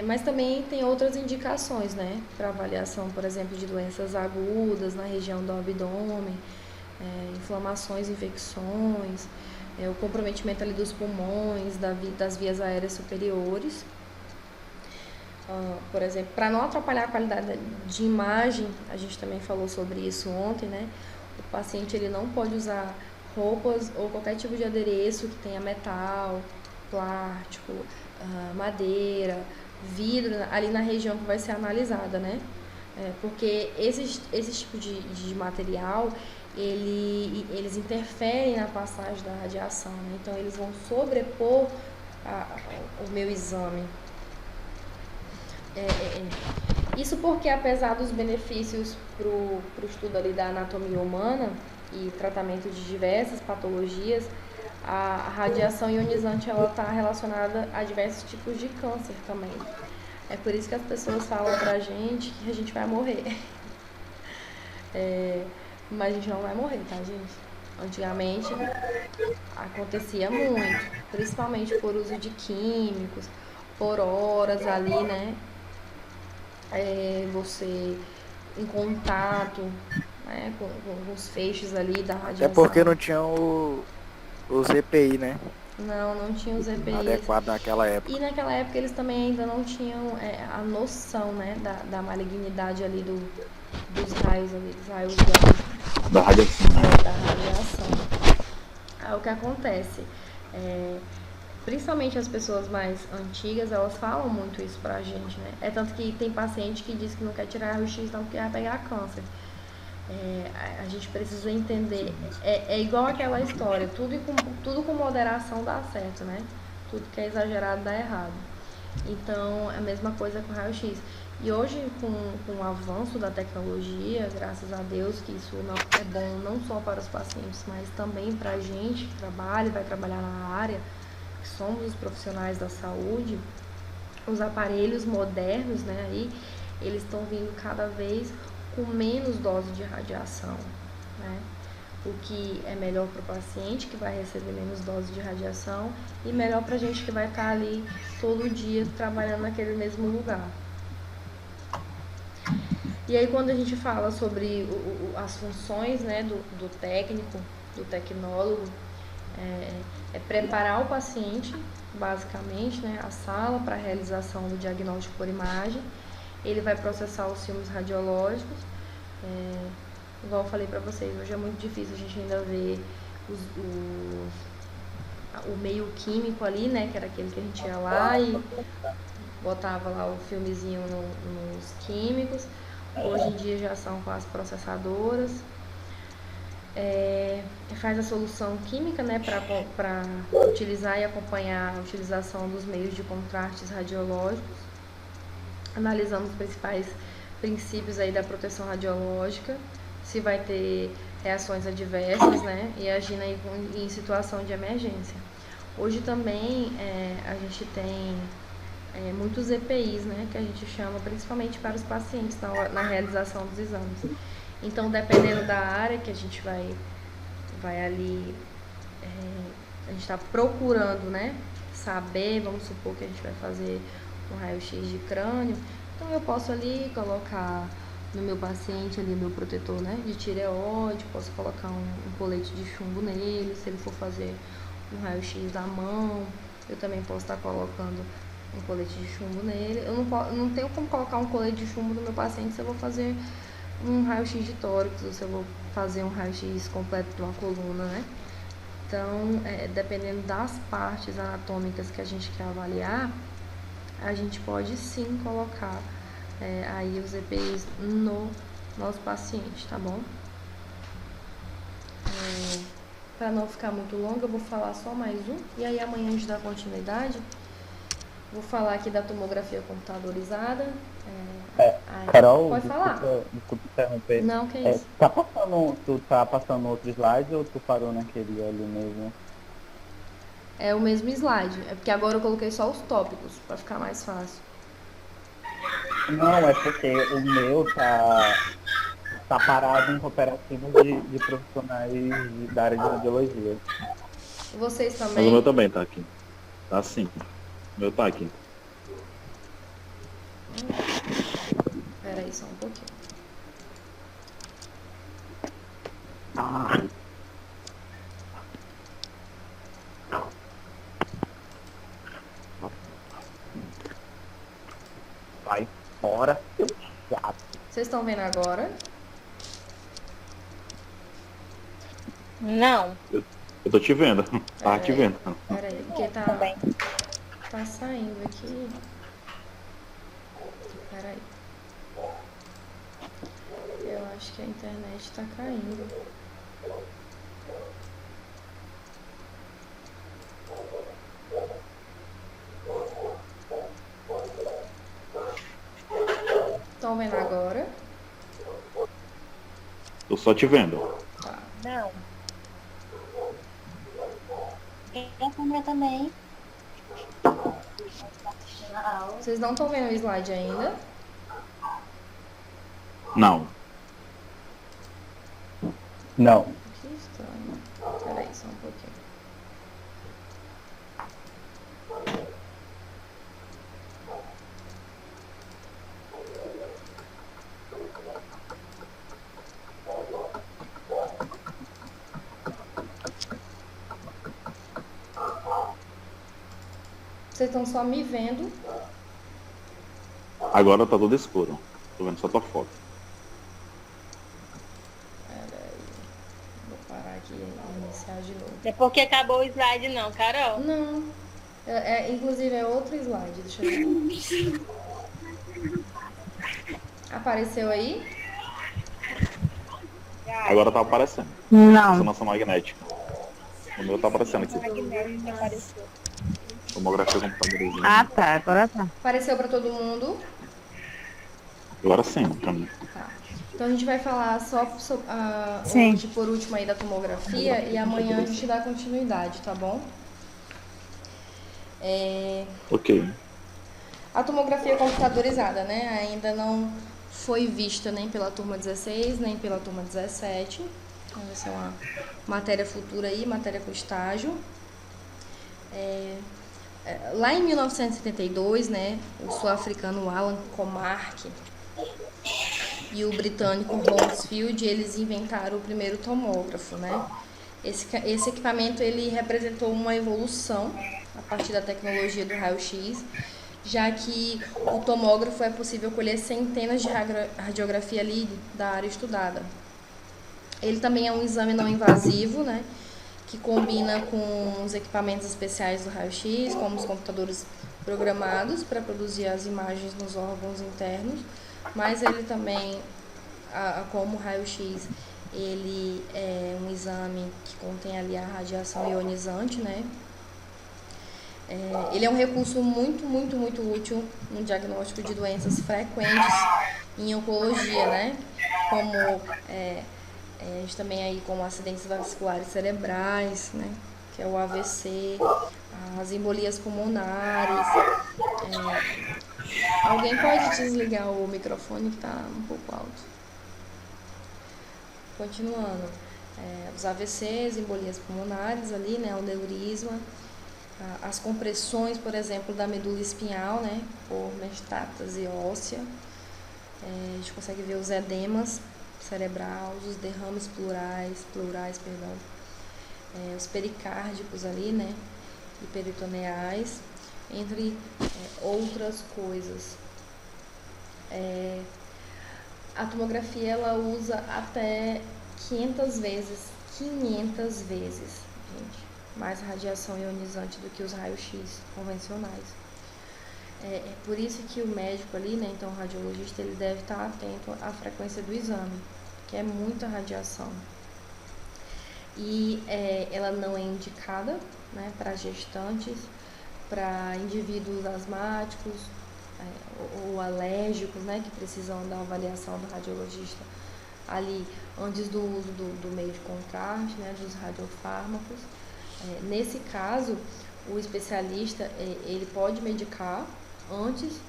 Mas também tem outras indicações, né, para avaliação, por exemplo, de doenças agudas na região do abdômen, inflamações, infecções, o comprometimento ali dos pulmões, das vias aéreas superiores. Por exemplo, para não atrapalhar a qualidade de imagem, a gente também falou sobre isso ontem, né? O paciente ele não pode usar roupas ou qualquer tipo de adereço que tenha metal, plástico, madeira, vidro ali na região que vai ser analisada, né? Porque esse tipo de material eles interferem na passagem da radiação, né? Então eles vão sobrepor o meu exame. Isso porque, apesar dos benefícios para o estudo ali da anatomia humana e tratamento de diversas patologias, a radiação ionizante ela está relacionada a diversos tipos de câncer também. É por isso que as pessoas falam pra gente que a gente vai morrer. Mas a gente não vai morrer, tá, gente? Antigamente acontecia muito, principalmente por uso de químicos, por horas ali, né? Você em contato, né, com os feixes ali da radiação. Até porque não tinha os EPI, né? Não tinha os EPIs. adequado naquela época. E naquela época eles também ainda não tinham a noção, né, da malignidade ali dos raios ali, dos raios Da radiação, né? da radiação. Aí o que acontece? Principalmente as pessoas mais antigas, elas falam muito isso pra gente, né? É tanto que tem paciente que diz que não quer tirar raio-x não porque vai pegar câncer. A gente precisa entender, é igual aquela história, tudo com moderação dá certo, né? Tudo que é exagerado dá errado. Então, é a mesma coisa com raio-x. E hoje, com o avanço da tecnologia, graças a Deus, que isso é bom não só para os pacientes, mas também para a gente que trabalha e vai trabalhar na área, que somos os profissionais da saúde, os aparelhos modernos, né, aí, eles estão vindo cada vez com menos dose de radiação, né? O que é melhor para o paciente, que vai receber menos dose de radiação, e melhor para a gente que vai estar ali todo dia trabalhando naquele mesmo lugar. E aí quando a gente fala sobre as funções, né, do técnico, do tecnólogo, é preparar o paciente, basicamente, né, a sala para a realização do diagnóstico por imagem. Ele vai processar os filmes radiológicos. Igual eu falei para vocês, hoje é muito difícil a gente ainda ver o meio químico ali, né, que era aquele que a gente ia lá e botava lá o filmezinho nos químicos. Hoje em dia já são com as processadoras. Faz a solução química, né, para utilizar e acompanhar a utilização dos meios de contrastes radiológicos, analisando os principais princípios aí da proteção radiológica, se vai ter reações adversas, né, e agindo aí em situação de emergência. Hoje também a gente tem muitos EPIs, né, que a gente chama principalmente para os pacientes na realização dos exames. Então, dependendo da área que a gente vai ali, a gente está procurando, né, saber, vamos supor que a gente vai fazer um raio-x de crânio, então eu posso ali colocar no meu paciente ali meu protetor, né, de tireoide, posso colocar um colete de chumbo nele, se ele for fazer um raio-x da mão, eu também posso estar colocando um colete de chumbo nele. Eu não tenho como colocar um colete de chumbo no meu paciente se eu vou fazer um raio-x de tórax, ou se eu vou fazer um raio-x completo de uma coluna, né? Então, dependendo das partes anatômicas que a gente quer avaliar, a gente pode sim colocar aí os EPIs no nosso paciente, tá bom? Para não ficar muito longo, eu vou falar só mais um, e aí amanhã a gente dá continuidade. Vou falar aqui da tomografia computadorizada. Carol, pode falar. Desculpa interromper. Não, que é isso. Tu tá passando outro slide ou tu parou naquele ali mesmo? É o mesmo slide, é porque agora eu coloquei só os tópicos, para ficar mais fácil. Não, é porque o meu tá parado em cooperativas de profissionais da área de radiologia. Vocês Mas também? o meu também tá aqui. Tá sim. O meu tá aqui. Espera aí só um pouquinho. Vai fora, seu chato. Vocês estão vendo agora? Não. Eu tô te vendo. Tá te vendo. Espera aí, porque tá saindo aqui. Espera aí. Eu acho que a internet tá caindo. Estão vendo agora? Tô só te vendo. Tá. Não. Tem a câmera também. Vocês não estão vendo o slide ainda? Não. Não. Que estranho. Espera aí só um pouquinho. Vocês estão só me vendo. Agora tá tudo escuro. Tô vendo só tua foto. Peraí. Vou parar aqui e iniciar de novo. É porque acabou o slide não, Carol? Não. Inclusive é outro slide. Deixa eu ver. Apareceu aí? Agora tá aparecendo. Não. Ressonância magnética. O meu tá aparecendo aqui. Tomografia computadorizada. Ah, tá. Agora tá. Apareceu para todo mundo? Agora sim, pra mim. Tá. Então a gente vai falar só Sim. hoje por último aí da tomografia e amanhã a gente dá continuidade, tá bom? Ok. A tomografia computadorizada, né? Ainda não foi vista nem pela turma 16, nem pela turma 17. Então, vai ser uma matéria futura aí, matéria com estágio. Lá em 1972, né, o sul-africano Alan Comark e o britânico Hounsfield, eles inventaram o primeiro tomógrafo, né? Esse equipamento, ele representou uma evolução a partir da tecnologia do raio-x, já que o tomógrafo é possível colher centenas de radiografia ali da área estudada. Ele também é um exame não invasivo, né, que combina com os equipamentos especiais do raio-x, como os computadores programados para produzir as imagens nos órgãos internos, mas ele também, como o raio-x, ele é um exame que contém ali a radiação ionizante, né? Ele é um recurso muito, muito, muito útil no diagnóstico de doenças frequentes em oncologia, né? Como a gente também aí como acidentes vasculares cerebrais, né? Que é o AVC, as embolias pulmonares. Alguém pode desligar o microfone que está um pouco alto. Continuando, os AVCs, embolias pulmonares ali, né? O neurisma, as compressões, por exemplo, da medula espinhal, né? Por metástase óssea. A gente consegue ver os edemas cerebral, os derrames pleurais, os pericárdicos ali, né, e peritoneais, entre outras coisas. A tomografia, ela usa até 500 vezes, gente, mais radiação ionizante do que os raios-x convencionais. Por isso que o médico ali, né, então o radiologista, ele deve estar atento à frequência do exame, que é muita radiação. E ela não é indicada, né, para gestantes, para indivíduos asmáticos ou alérgicos, né, que precisam da avaliação do radiologista ali antes do uso do meio de contraste, né, dos radiofármacos. Nesse caso, o especialista ele pode medicar antes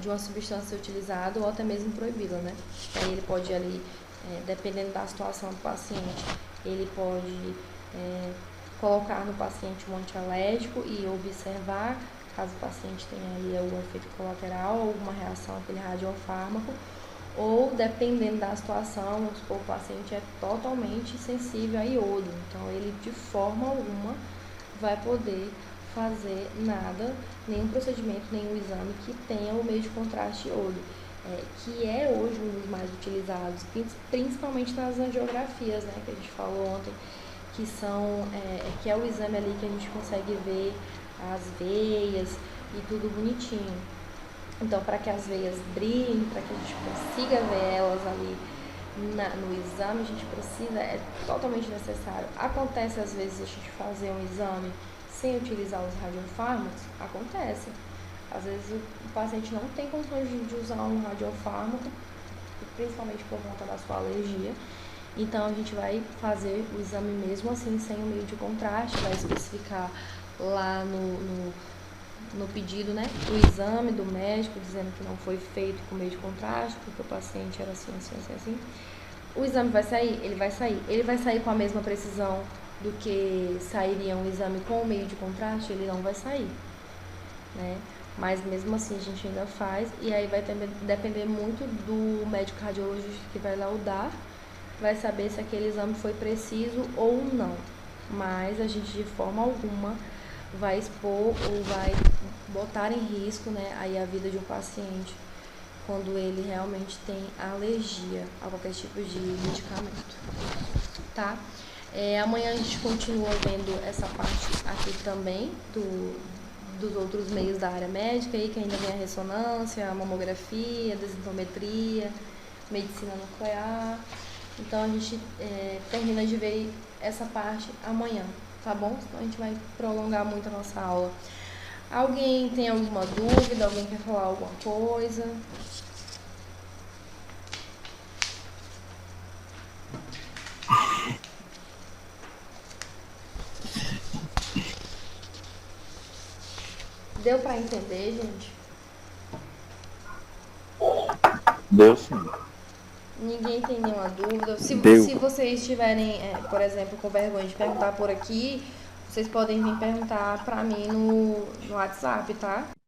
de uma substância utilizada ou até mesmo proibida, né? Aí ele pode ali, dependendo da situação do paciente, ele pode colocar no paciente um antialérgico e observar caso o paciente tenha aí algum efeito colateral, alguma reação àquele radiofármaco, ou dependendo da situação, o paciente é totalmente sensível a iodo, então ele de forma alguma vai poder fazer nada, nenhum procedimento, nenhum exame que tenha o meio de contraste iodo, que é hoje um dos mais utilizados, principalmente nas angiografias, né, que a gente falou ontem, que é o exame ali que a gente consegue ver as veias e tudo bonitinho. Então, para que as veias brilhem, para que a gente consiga ver elas ali no exame, a gente precisa, é totalmente necessário. Acontece às vezes a gente fazer um exame sem utilizar os radiofármacos? Acontece. Às vezes o paciente não tem condições de usar um radiofármaco, principalmente por conta da sua alergia. Então a gente vai fazer o exame mesmo assim, sem o meio de contraste, vai especificar lá no pedido, né, o exame do médico, dizendo que não foi feito com meio de contraste, porque o paciente era assim, assim, assim, assim. O exame vai sair? Ele vai sair. Ele vai sair com a mesma precisão do que sairia um exame com o meio de contraste? Ele não vai sair, né? Mas mesmo assim a gente ainda faz, e aí vai depender muito do médico radiologista que vai laudar, vai saber se aquele exame foi preciso ou não. Mas a gente de forma alguma vai expor ou vai botar em risco, né, aí a vida de um paciente quando ele realmente tem alergia a qualquer tipo de medicamento, tá? Amanhã a gente continua vendo essa parte aqui também dos outros meios da área médica, aí, que ainda vem a ressonância, a mamografia, a densitometria, medicina nuclear. Então a gente termina de ver essa parte amanhã, tá bom? Senão a gente vai prolongar muito a nossa aula. Alguém tem alguma dúvida? Alguém quer falar alguma coisa? Deu pra entender, gente? Deu sim. Ninguém tem nenhuma dúvida. Se Deu. vocês estiverem, por exemplo, com vergonha de perguntar por aqui, vocês podem vir perguntar pra mim no WhatsApp, tá?